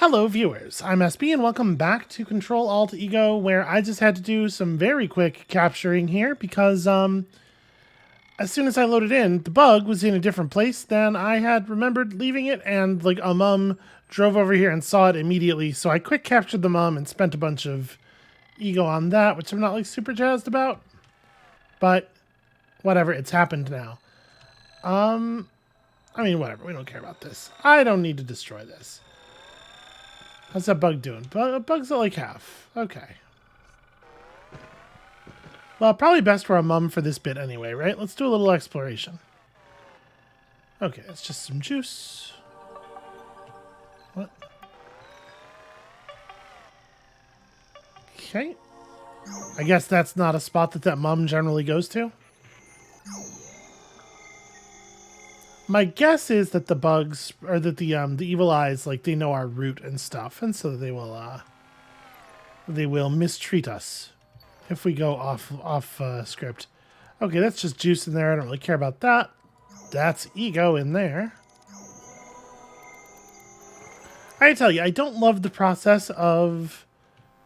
Hello viewers, I'm SB and welcome back to Ctrl Alt Ego, where I just had to do some very quick capturing here because as soon as I loaded in, the bug was in a different place than I had remembered leaving it, and like a mum drove over here and saw it immediately, so I quick captured the mum and spent a bunch of ego on that, which I'm not like super jazzed about, but whatever, it's happened now. I mean, whatever, we don't care about this. I don't need to destroy this. How's that bug doing? Bug's at like half. Okay. Well, probably best for a mum for this bit anyway, right? Let's do a little exploration. Okay, it's just some juice. What? Okay. I guess that's not a spot that mum generally goes to. My guess is that the bugs, or that the evil eyes, like, they know our route and stuff, and so they will mistreat us if we go off script. Okay, that's just juice in there. I don't really care about that. That's ego in there. I tell you, I don't love the process of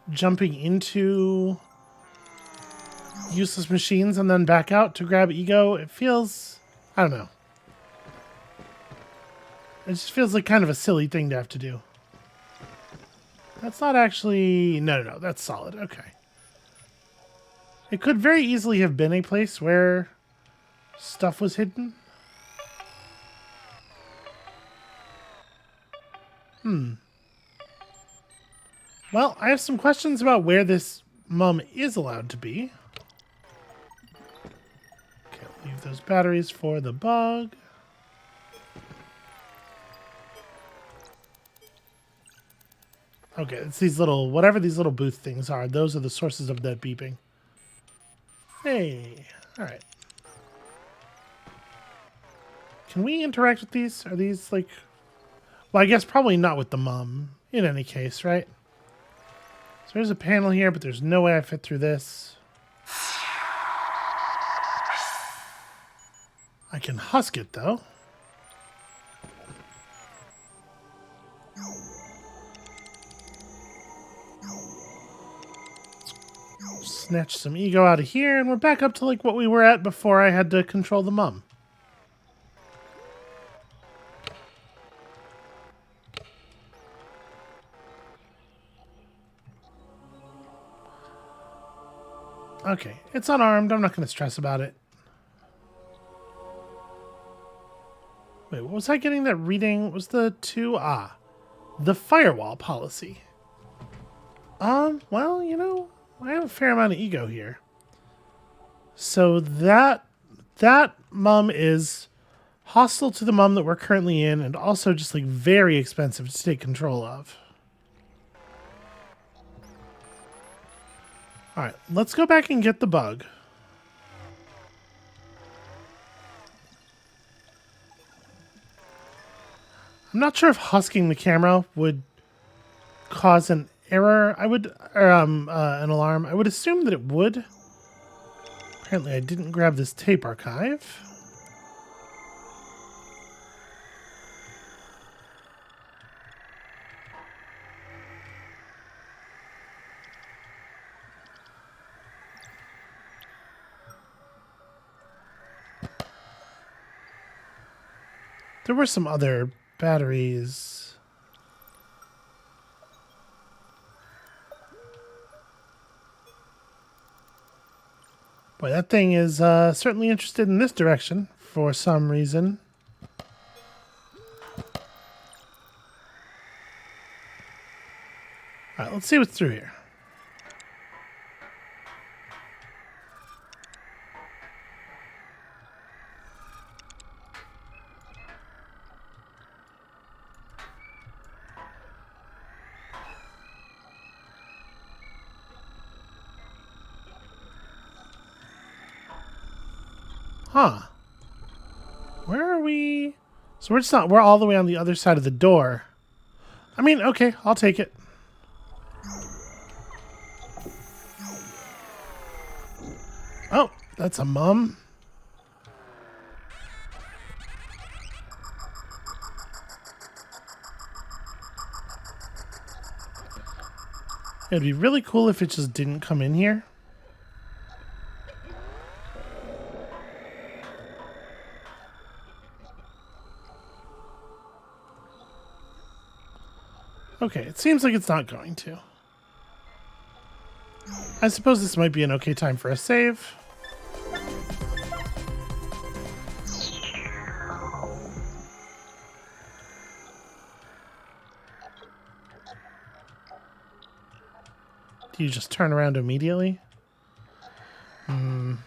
jumping into useless machines and then back out to grab ego. It feels, I don't know. It just feels like kind of a silly thing to have to do. That's not actually... No, that's solid. Okay. It could very easily have been a place where stuff was hidden. Well, I have some questions about where this mum is allowed to be. Okay, leave those batteries for the bug. Okay, it's these little, whatever these little booth things are, those are the sources of that beeping. Hey, all right. Can we interact with these? Are these like, well, I guess probably not with the mum in any case, right? So there's a panel here, but there's no way I fit through this. I can husk it though. Snatch some ego out of here, and we're back up to like what we were at before I had to control the mum. Okay, it's unarmed. I'm not going to stress about it. Wait, what was I getting that reading? What was the two? The firewall policy. Well, you know, I have a fair amount of ego here. So that mum is hostile to the mum that we're currently in, and also just like very expensive to take control of. All right, let's go back and get the bug. I'm not sure if husking the camera would cause an error. An alarm. I would assume that it would. Apparently I didn't grab this tape archive. There were some other batteries. Boy, that thing is certainly interested in this direction for some reason. All right, let's see what's through here. Huh. Where are we? So we're all the way on the other side of the door. I mean, okay, I'll take it. Oh, that's a mum. It'd be really cool if it just didn't come in here. Okay, it seems like it's not going to. I suppose this might be an okay time for a save. Do you just turn around immediately? It's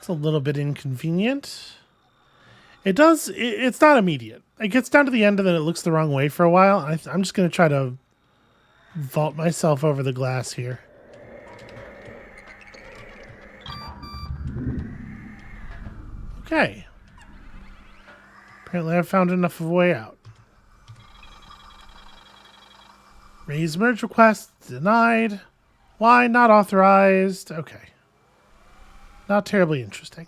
a little bit inconvenient. It's not immediate. It gets down to the end and then it looks the wrong way for a while. I'm just going to try to vault myself over the glass here. Okay. Apparently I've found enough of a way out. Raise merge request denied. Why not authorized? Okay. Not terribly interesting.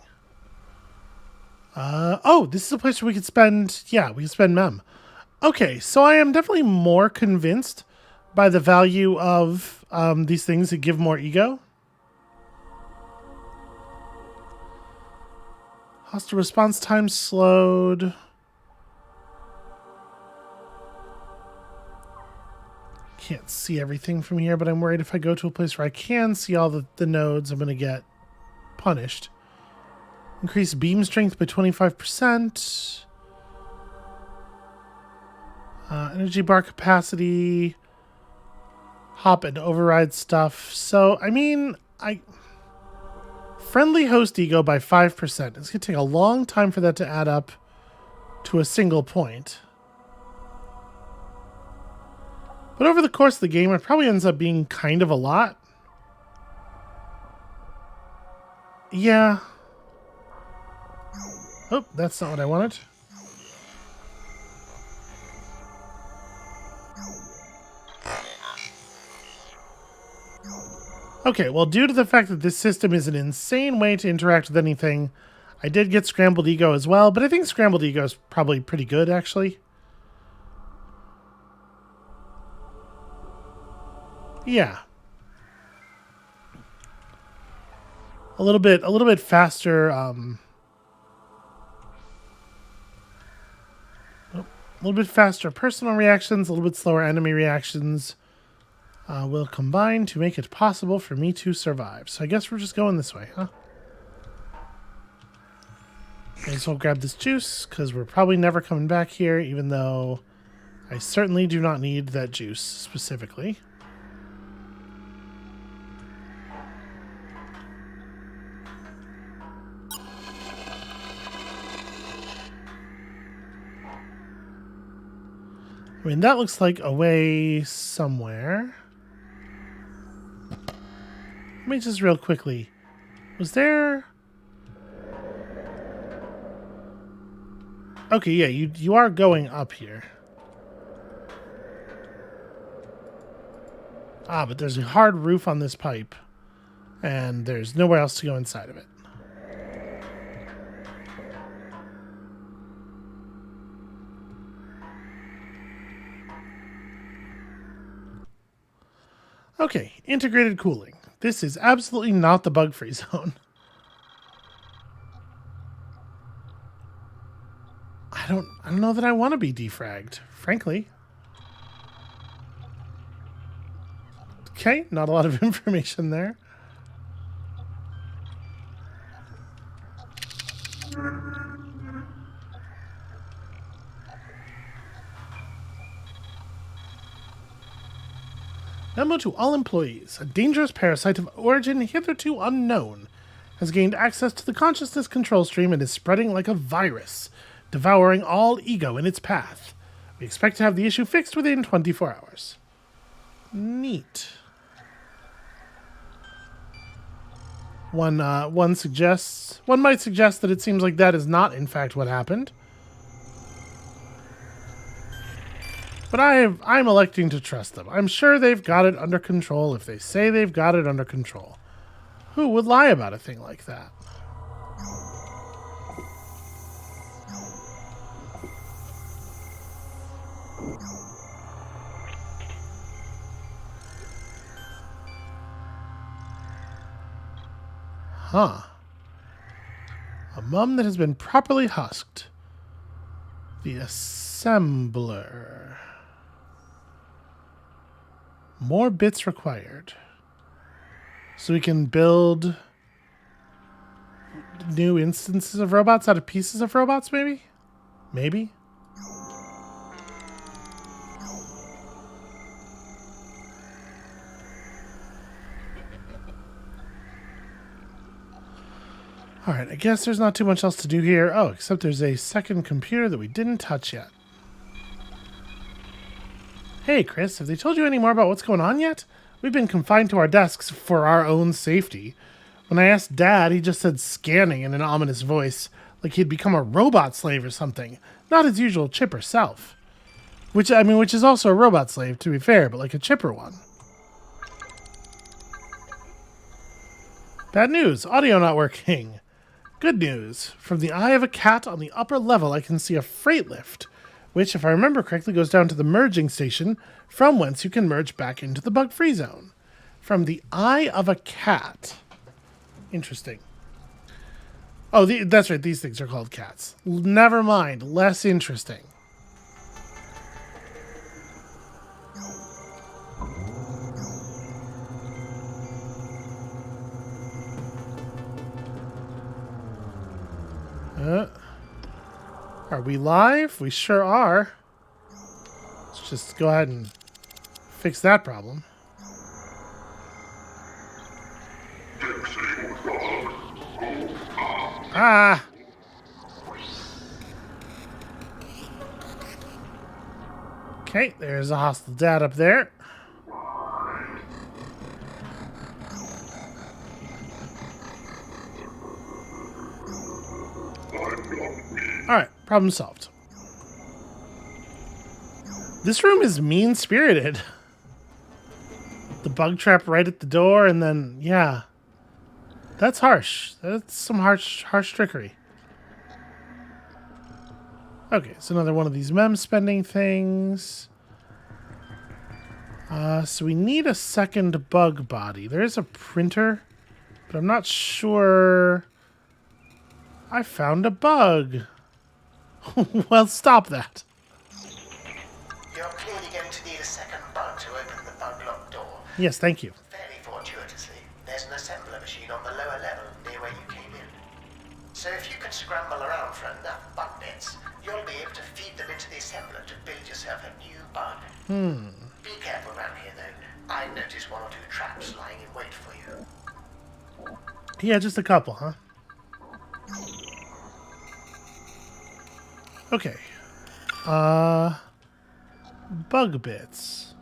Oh, this is a place where we could spend, we can spend mem. Okay, so I am definitely more convinced by the value of these things that give more ego. Hostile response time slowed. Can't see everything from here, but I'm worried if I go to a place where I can see all the nodes, I'm going to get punished. Increase beam strength by 25%. Energy bar capacity. Hop and override stuff. So, I mean, friendly host ego by 5%. It's going to take a long time for that to add up to a single point. But over the course of the game, it probably ends up being kind of a lot. Yeah. Oh, that's not what I wanted. Okay, well, due to the fact that this system is an insane way to interact with anything, I did get Scrambled Ego as well, but I think Scrambled Ego is probably pretty good, actually. Yeah. A little bit faster, a little bit faster personal reactions, a little bit slower enemy reactions will combine to make it possible for me to survive. So I guess we're just going this way, huh? May as well grab this juice, because we're probably never coming back here, even though I certainly do not need that juice specifically. I mean, that looks like a way somewhere. Let me just real quickly. Was there... Okay, yeah, you are going up here. Ah, but there's a hard roof on this pipe. And there's nowhere else to go inside of it. Okay, integrated cooling. This is absolutely not the bug-free zone. I don't know that I want to be defragged, frankly. Okay, not a lot of information there. Memo to all employees. A dangerous parasite of origin hitherto unknown has gained access to the consciousness control stream and is spreading like a virus, devouring all ego in its path. We expect to have the issue fixed within 24 hours. Neat. One might suggest that it seems like that is not, in fact, what happened. But I'm electing to trust them. I'm sure they've got it under control if they say they've got it under control. Who would lie about a thing like that? Huh. A mum that has been properly husked. The assembler. More bits required. So we can build new instances of robots out of pieces of robots, maybe? Maybe? Alright, I guess there's not too much else to do here. Oh, except there's a second computer that we didn't touch yet. Hey, Chris, have they told you any more about what's going on yet? We've been confined to our desks for our own safety. When I asked Dad, he just said scanning in an ominous voice, like he'd become a robot slave or something, not his usual chipper self. Which is also a robot slave, to be fair, but like a chipper one. Bad news, audio not working. Good news, from the eye of a cat on the upper level I can see a freight lift, which, if I remember correctly, goes down to the merging station, from whence you can merge back into the bug-free zone. From the eye of a cat. Interesting. Oh, that's right, these things are called cats. Never mind, less interesting. Are we live? We sure are. Let's just go ahead and fix that problem. Ah! Okay, there's a hostile dad up there. Alright, problem solved. This room is mean-spirited. The bug trap right at the door, and then, yeah. That's harsh. That's some harsh trickery. Okay, so another one of these mem spending things. So we need a second bug body. There is a printer, but I'm not sure. I found a bug. Well, stop that. You're clearly going to need a second bug to open the bug lock door. Yes, thank you. Fairly fortuitously, there's an assembler machine on the lower level near where you came in. So if you can scramble around for enough bug bits, you'll be able to feed them into the assembler to build yourself a new bug. Be careful around here, though. I noticed one or two traps lying in wait for you. Yeah, just a couple, huh? Okay. Bug bits.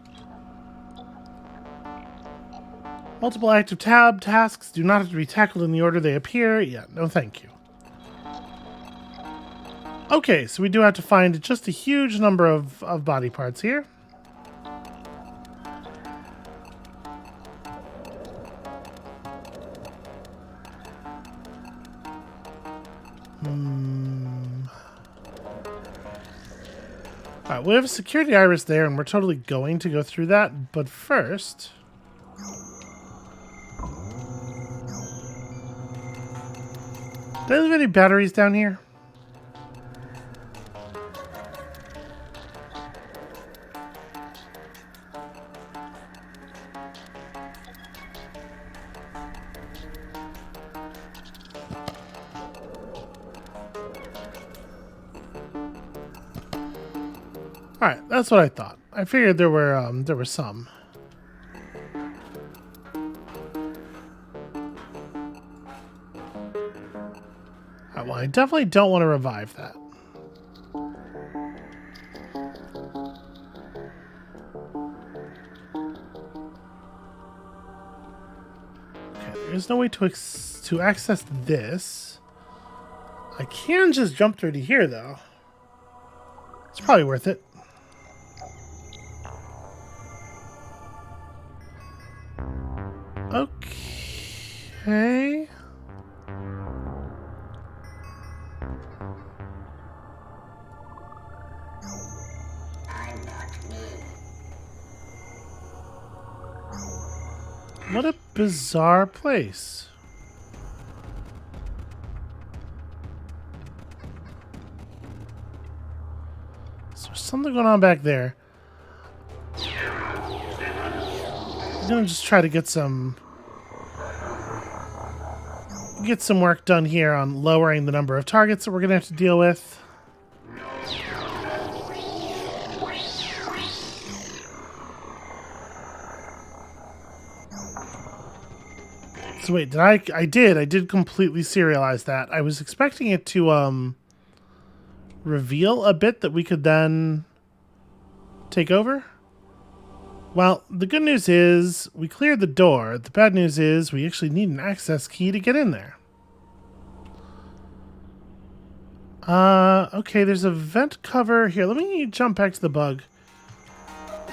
Multiple active tab tasks do not have to be tackled in the order they appear. Yeah, no thank you. Okay, so we do have to find just a huge number of body parts here. Alright, we have a security iris there, and we're totally going to go through that, but first... Do I leave any batteries down here? Alright, that's what I thought. I figured there were some. Alright, well, I definitely don't want to revive that. Okay, there's no way to access this. I can just jump through to here, though. It's probably worth it. Okay. What a bizarre place. something going on back there. I'm gonna just try to get some work done here on lowering the number of targets that we're gonna have to deal with. So wait, I did completely serialize that. I was expecting it to reveal a bit that we could then take over. Well, the good news is we cleared the door. The bad news is we actually need an access key to get in there. Okay, there's a vent cover here. Let me jump back to the bug.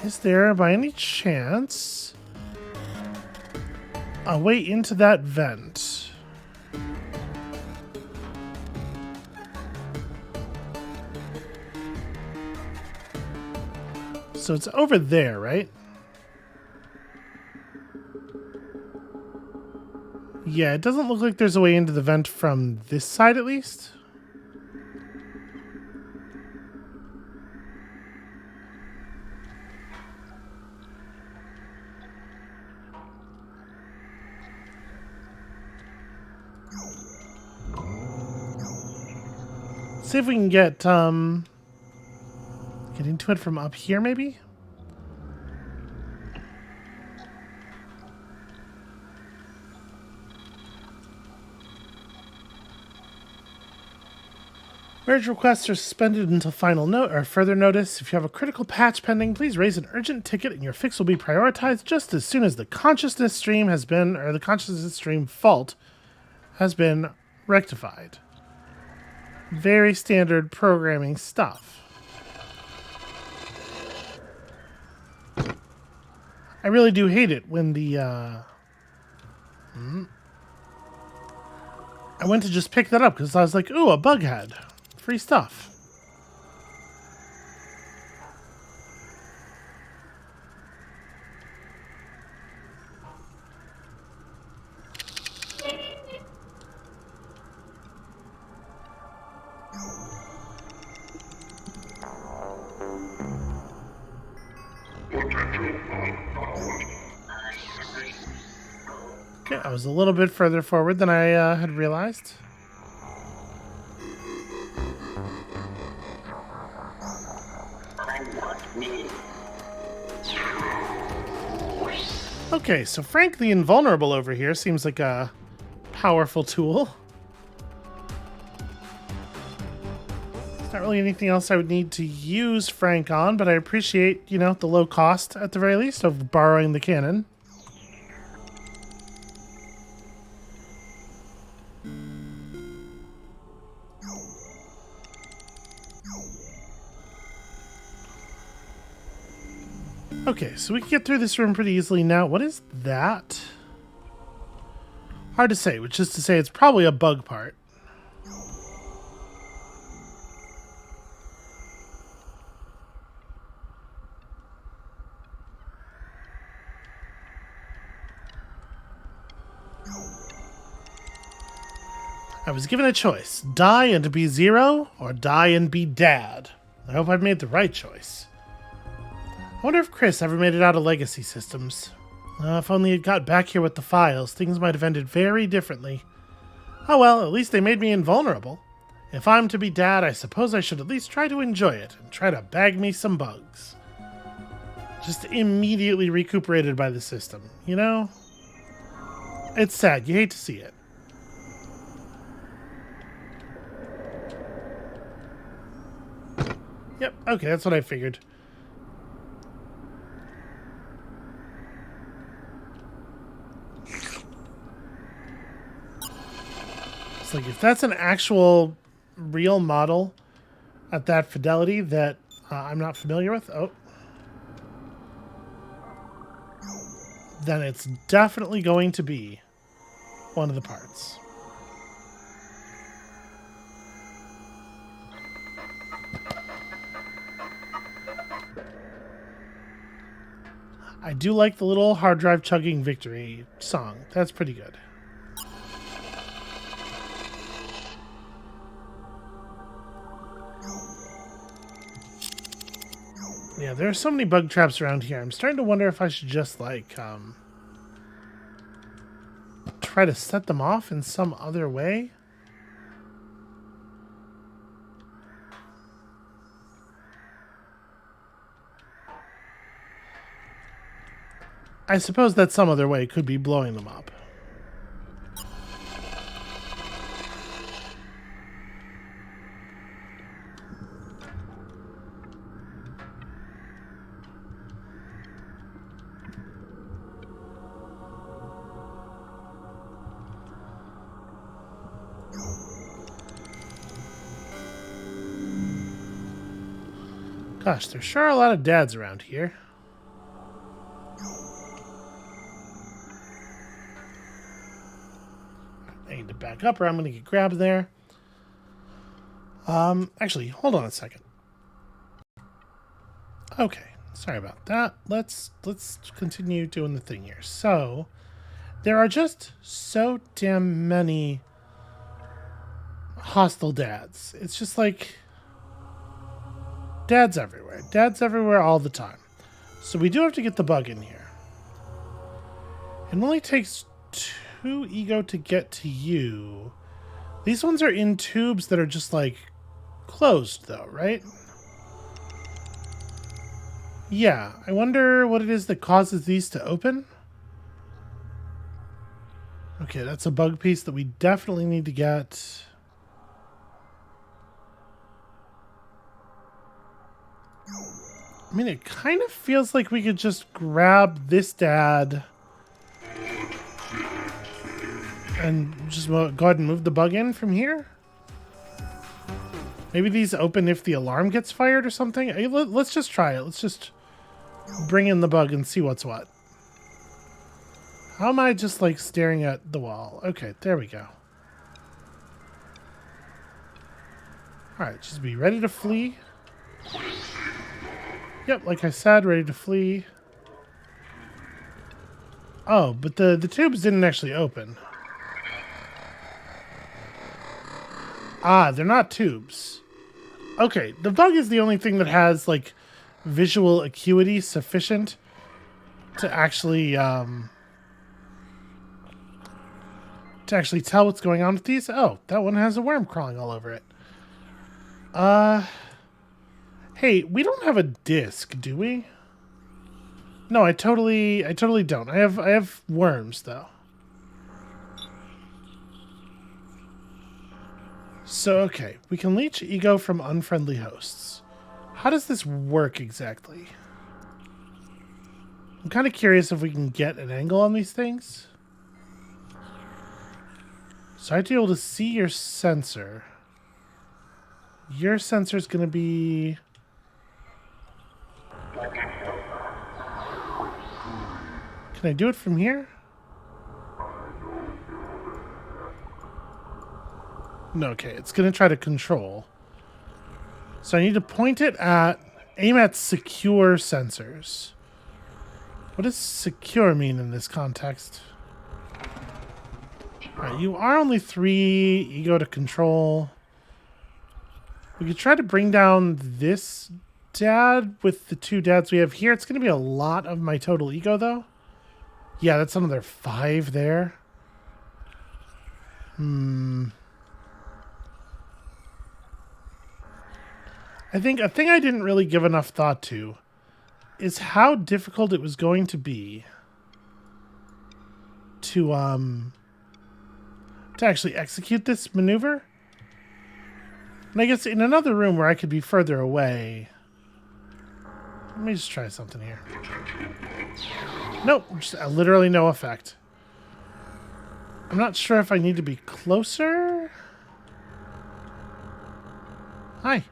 Is there, by any chance, a way into that vent? So it's over there, right? Yeah, it doesn't look like there's a way into the vent from this side, at least. See if we can get into it from up here, maybe? Merge requests are suspended until final note or further notice. If you have a critical patch pending, please raise an urgent ticket and your fix will be prioritized just as soon as the consciousness stream fault has been rectified. Very standard programming stuff. I really do hate it when the I went to just pick that up because I was like, ooh, a bug head. Free stuff. Okay, I was a little bit further forward than I had realized. Okay, so Frank the Invulnerable over here seems like a powerful tool. There's not really anything else I would need to use Frank on, but I appreciate, you know, the low cost, at the very least, of borrowing the cannon. Okay, so we can get through this room pretty easily now. What is that? Hard to say, which is to say it's probably a bug part. I was given a choice. Die and be Zero, or die and be Dad. I hope I've made the right choice. I wonder if Chris ever made it out of Legacy Systems. If only he'd got back here with the files, things might have ended very differently. Oh well, at least they made me invulnerable. If I'm to be Dad, I suppose I should at least try to enjoy it and try to bag me some bugs. Just immediately recuperated by the system, you know? It's sad, you hate to see it. Yep, okay, that's what I figured. It's like, if that's an actual real model at that fidelity that I'm not familiar with, then it's definitely going to be one of the parts. I do like the little hard drive chugging victory song. That's pretty good. Yeah, there are so many bug traps around here. I'm starting to wonder if I should just, like, try to set them off in some other way. I suppose that some other way could be blowing them up. Gosh, there sure are a lot of dads around here. I need to back up or I'm going to get grabbed there. Actually, hold on a second. Okay, sorry about that. Let's continue doing the thing here. So, there are just so damn many hostile dads. It's just like dads everywhere. Dads everywhere all the time. So we do have to get the bug in here. It only takes 2 ego to get to you. These ones are in tubes that are just like closed though, right? Yeah, I wonder what it is that causes these to open. Okay, that's a bug piece that we definitely need to get. I mean, it kind of feels like we could just grab this dad and just go ahead and move the bug in from here. Maybe these open if the alarm gets fired or something. Hey, let's just try it. Let's just bring in the bug and see what's what. How am I just like staring at the wall? Okay, there we go. Alright, just be ready to flee. Yep, like I said, ready to flee. Oh, but the tubes didn't actually open. Ah, they're not tubes. Okay, the bug is the only thing that has, like, visual acuity sufficient to actually tell what's going on with these. Oh, that one has a worm crawling all over it. Hey, we don't have a disc, do we? No, I totally don't. I have worms though. So, okay, we can leech ego from unfriendly hosts. How does this work exactly? I'm kind of curious if we can get an angle on these things. So I have to be able to see your sensor. Your sensor is going to be... Can I do it from here? No, okay, it's going to try to control. So I need to point it at... Aim at secure sensors. What does secure mean in this context? Alright, you are only 3 ego to control. We could try to bring down this dad with the 2 dads we have here. It's going to be a lot of my total ego, though. Yeah, that's another 5 there. I think a thing I didn't really give enough thought to is how difficult it was going to be to actually execute this maneuver. And I guess in another room where I could be further away. Let me just try something here. Nope, just literally no effect. I'm not sure if I need to be closer. Hi.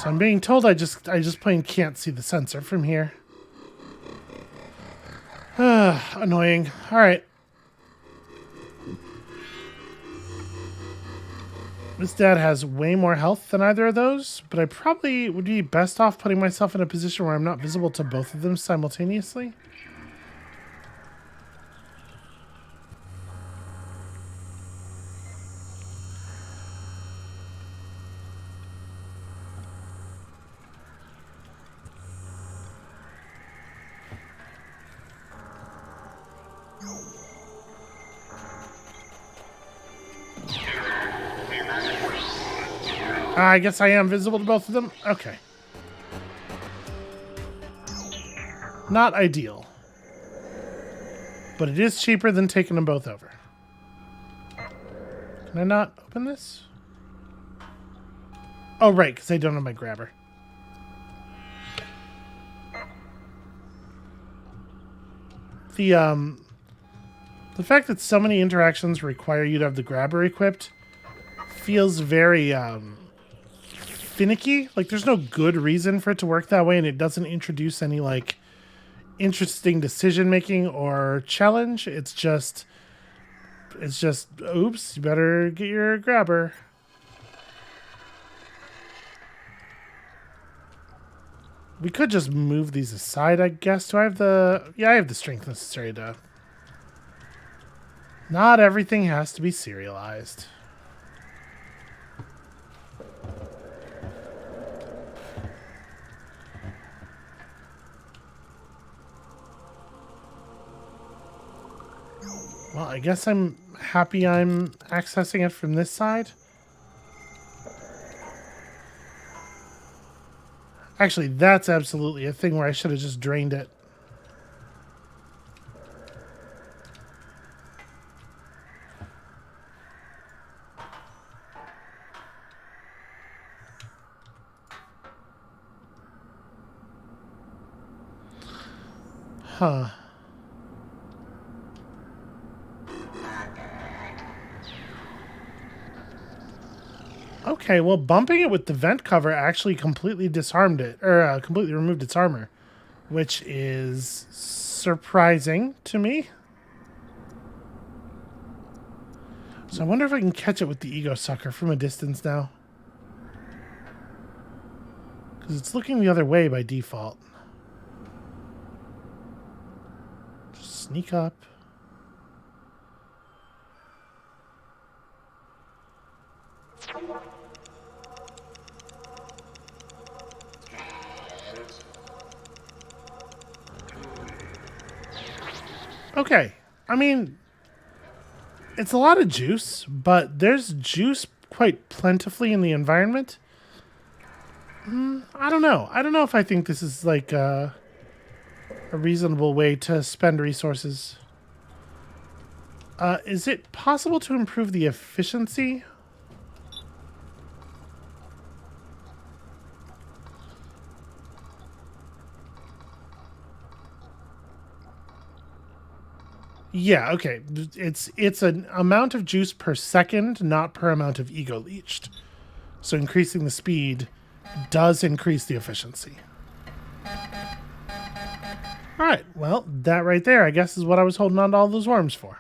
So I'm being told I just plain can't see the sensor from here. Annoying. All right. This dad has way more health than either of those, but I probably would be best off putting myself in a position where I'm not visible to both of them simultaneously. I guess I am visible to both of them. Okay. Not ideal. But it is cheaper than taking them both over. Can I not open this? Oh, right, because I don't have my grabber. The fact that so many interactions require you to have the grabber equipped feels very, finicky. Like, there's no good reason for it to work that way, and it doesn't introduce any, like, interesting decision-making or challenge. It's just, oops, you better get your grabber. We could just move these aside, I guess. Do I have the... Yeah, I have the strength necessary to... Not everything has to be serialized. Well, I guess I'm happy I'm accessing it from this side. Actually, that's absolutely a thing where I should have just drained it. Huh. Okay, well, bumping it with the vent cover actually completely disarmed it, or completely removed its armor, which is surprising to me. So I wonder if I can catch it with the ego sucker from a distance now. Because it's looking the other way by default. Just sneak up. Okay, I mean, it's a lot of juice, but there's juice quite plentifully in the environment. I don't know. I don't know if I think this is like a reasonable way to spend resources. Is it possible to improve the efficiency? Yeah, okay. It's an amount of juice per second, not per amount of ego leached. So increasing the speed does increase the efficiency. All right, well, that right there, I guess, is what I was holding on to all those worms for.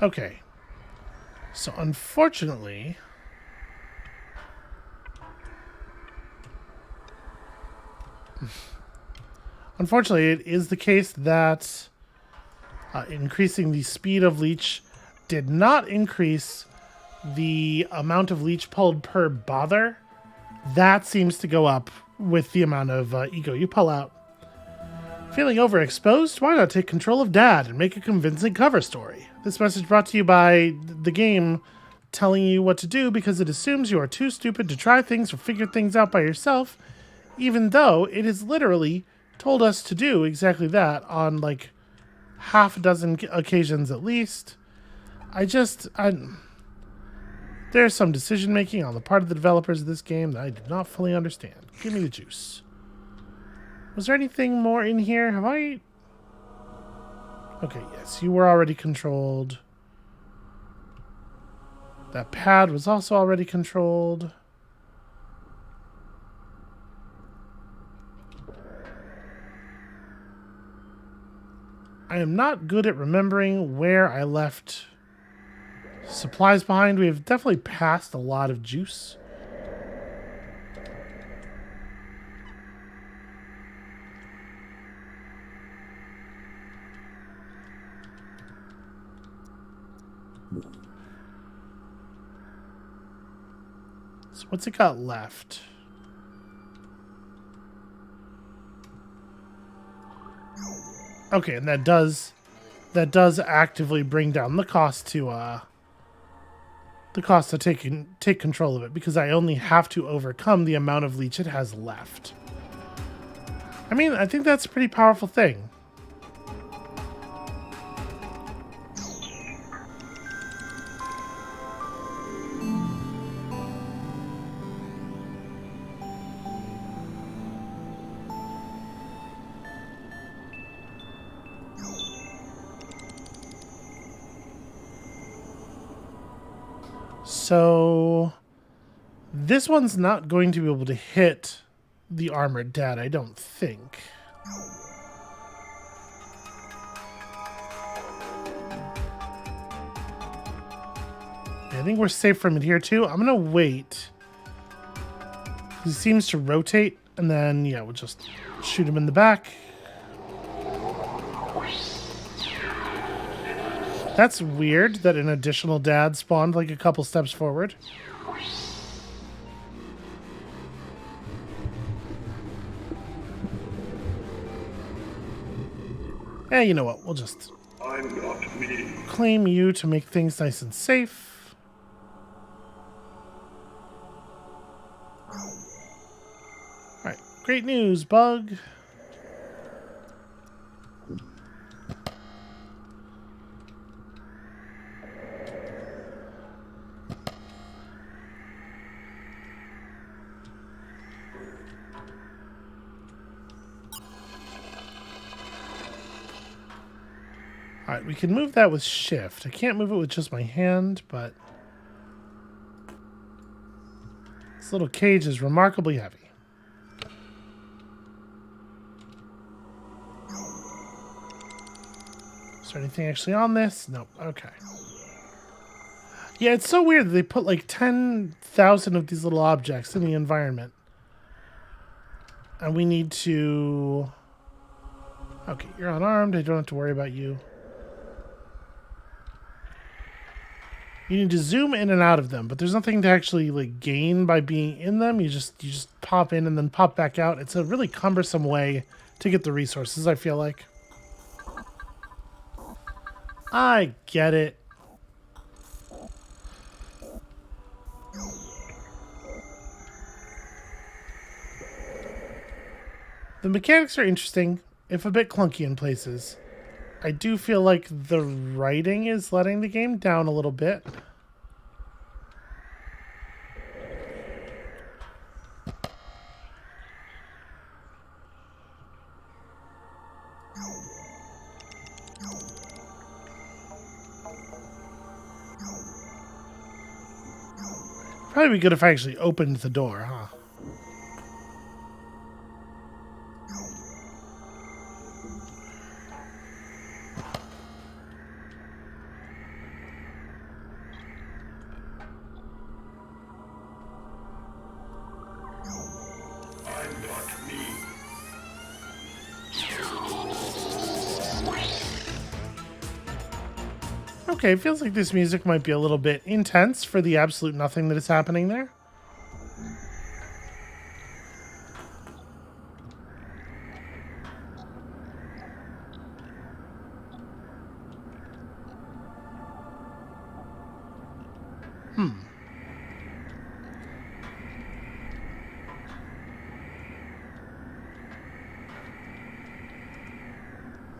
Okay. So unfortunately... Unfortunately, it is the case that increasing the speed of leech did not increase the amount of leech pulled per bother. That seems to go up with the amount of ego you pull out. Feeling overexposed? Why not take control of Dad and make a convincing cover story? This message brought to you by the game telling you what to do because it assumes you are too stupid to try things or figure things out by yourself, even though it has literally told us to do exactly that on like half a dozen occasions at least. There's some decision making on the part of the developers of this game that I do not fully understand. Give me the juice. Was there anything more in here? Have I... Okay, yes, you were already controlled. That pad was also already controlled. I am not good at remembering where I left supplies behind. We have definitely passed a lot of juice. So what's it got left? Okay, and that does actively bring down the cost to take control of it, because I only have to overcome the amount of leech it has left. I mean, I think that's a pretty powerful thing. So this one's not going to be able to hit the armored dad, I don't think. I think we're safe from it here too. I'm gonna wait. He seems to rotate, and then yeah, we'll just shoot him in the back. That's weird that an additional dad spawned like a couple steps forward. Eh, you know what? We'll just claim you to make things nice and safe. Alright, great news, Bug. Alright, we can move that with shift. I can't move it with just my hand, but this little cage is remarkably heavy. Is there anything actually on this? Nope. Okay. Yeah, it's so weird that they put like 10,000 of these little objects in the environment. And we need to... Okay, you're unarmed. I don't have to worry about you. You need to zoom in and out of them, but there's nothing to actually like gain by being in them. You just pop in and then pop back out. It's a really cumbersome way to get the resources, I feel like. I get it. The mechanics are interesting, if a bit clunky in places. I do feel like the writing is letting the game down a little bit. Probably be good if I actually opened the door, huh? Okay, it feels like this music might be a little bit intense for the absolute nothing that is happening there.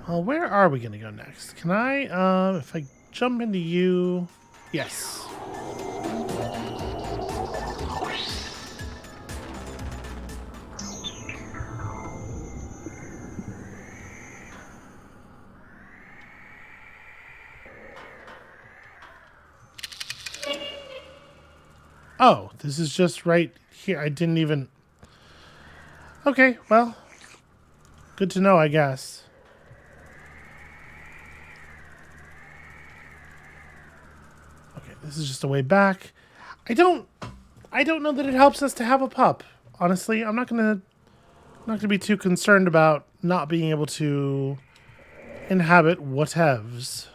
Well, where are we going to go next? Can I, if I jump into you... Yes. Oh, this is just right here. I didn't even... Okay, well, good to know, I guess. Okay, this is just a way back. I don't know that it helps us to have a pup. Honestly, I'm not gonna be too concerned about not being able to inhabit whatevs.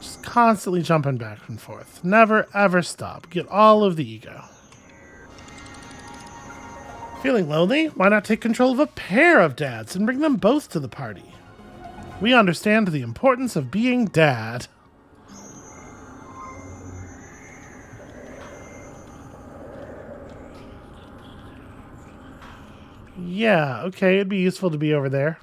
Just constantly jumping back and forth. Never, ever stop. Get all of the ego. Feeling lonely? Why not take control of a pair of dads and bring them both to the party? We understand the importance of being dad. Yeah, okay, it'd be useful to be over there.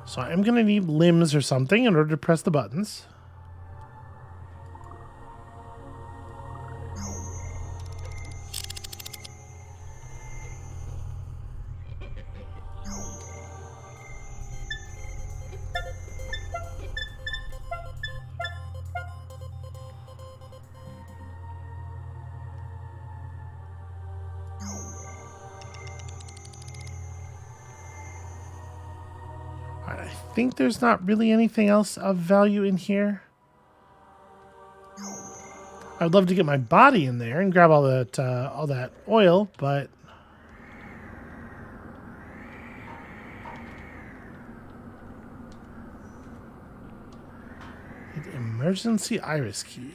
So I'm going to need limbs or something in order to press the buttons. I think there's not really anything else of value in here. I'd love to get my body in there and grab all that oil, but emergency iris key.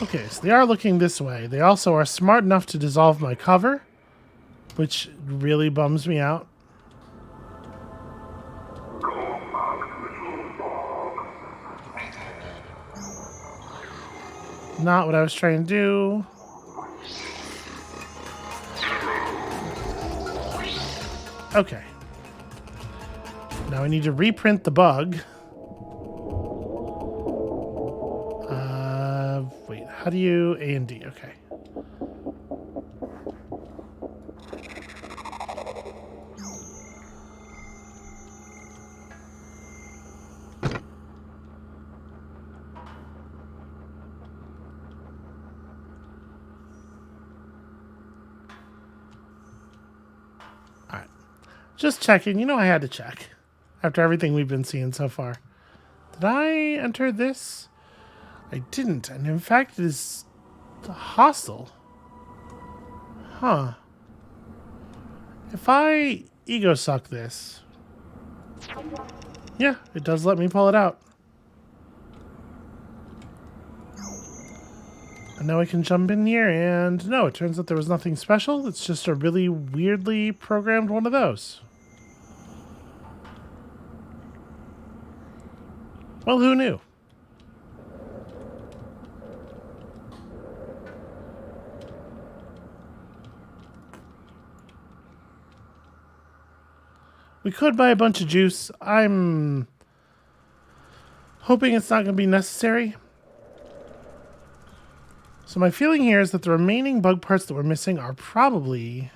Okay, so they are looking this way. They also are smart enough to dissolve my cover, which really bums me out. Not what I was trying to do. Okay. Now I need to reprint the bug. Wait, how do you... A and D, okay. Alright. Just checking. You know I had to check. After everything we've been seeing so far. Did I enter this? I didn't, and in fact it is hostile. Huh. If I ego suck this... Yeah, it does let me pull it out. And now I can jump in here, and no, it turns out there was nothing special. It's just a really weirdly programmed one of those. Well, who knew? We could buy a bunch of juice. I'm hoping it's not going to be necessary. So my feeling here is that the remaining bug parts that we're missing are probably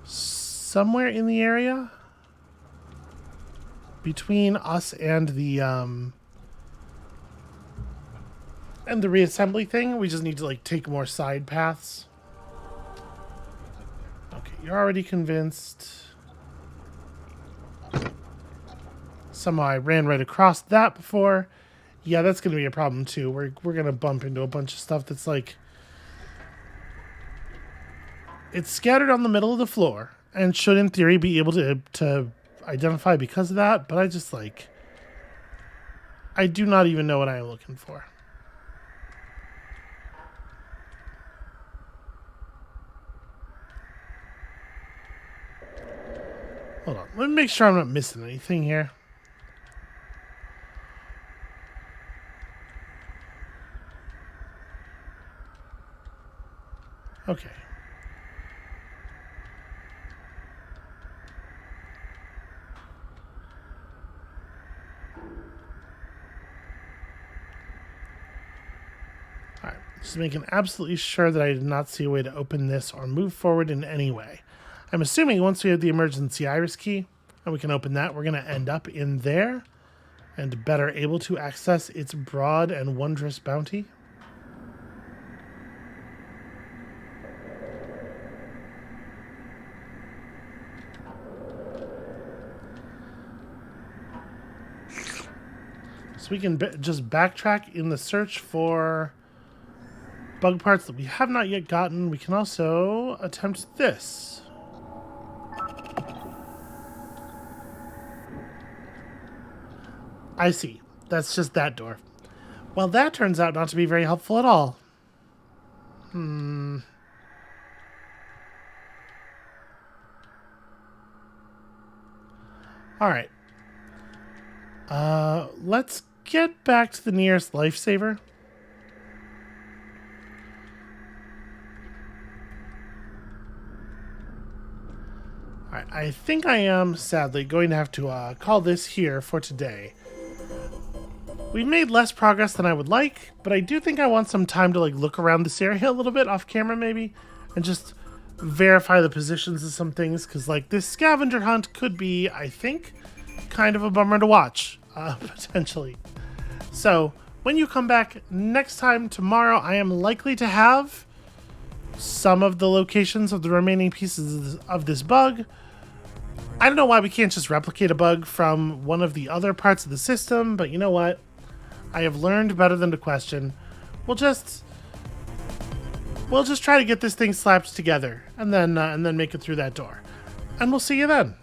somewhere in the area between us and the reassembly thing. We just need to like take more side paths. Okay, you're already convinced. Somehow I ran right across that before. Yeah, that's going to be a problem too. We're going to bump into a bunch of stuff that's like... It's scattered on the middle of the floor and should in theory be able to identify because of that, but I just like... I do not even know what I am looking for. Hold on. Let me make sure I'm not missing anything here. Okay. Alright, just making absolutely sure that I did not see a way to open this or move forward in any way. I'm assuming once we have the emergency iris key and we can open that, we're going to end up in there and better able to access its broad and wondrous bounty. So we can just backtrack in the search for bug parts that we have not yet gotten. We can also attempt this. I see. That's just that door. Well, that turns out not to be very helpful at all. Alright. Let's get back to the nearest lifesaver. Alright, I think I am, sadly, going to have to call this here for today. We've made less progress than I would like, but I do think I want some time to look around this area a little bit, off camera maybe, and just verify the positions of some things, because this scavenger hunt could be, I think, kind of a bummer to watch, potentially. So, when you come back next time tomorrow, I am likely to have some of the locations of the remaining pieces of this bug. I don't know why we can't just replicate a bug from one of the other parts of the system, but you know what? I have learned better than to question. We'll just try to get this thing slapped together and then make it through that door. And we'll see you then.